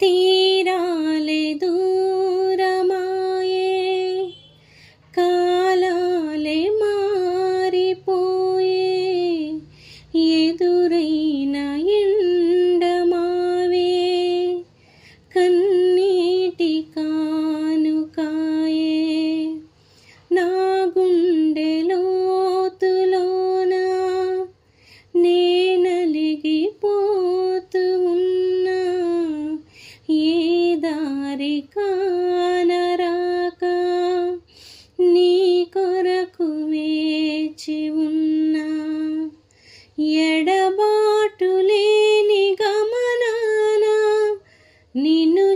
తీరాలే దూరమాయే, కాలాలే మారిపోయే, ఎదురైన ఎండమావే కన్నీటి కానుకాయే. నా గుండె లోతులోన నేనలిగిపోతూ ఉన్నా, ఏ దారి కానరాక నీ కొరకు వేచి ఉన్నా. ఎడబాటు లేని గమనాన నిన్ను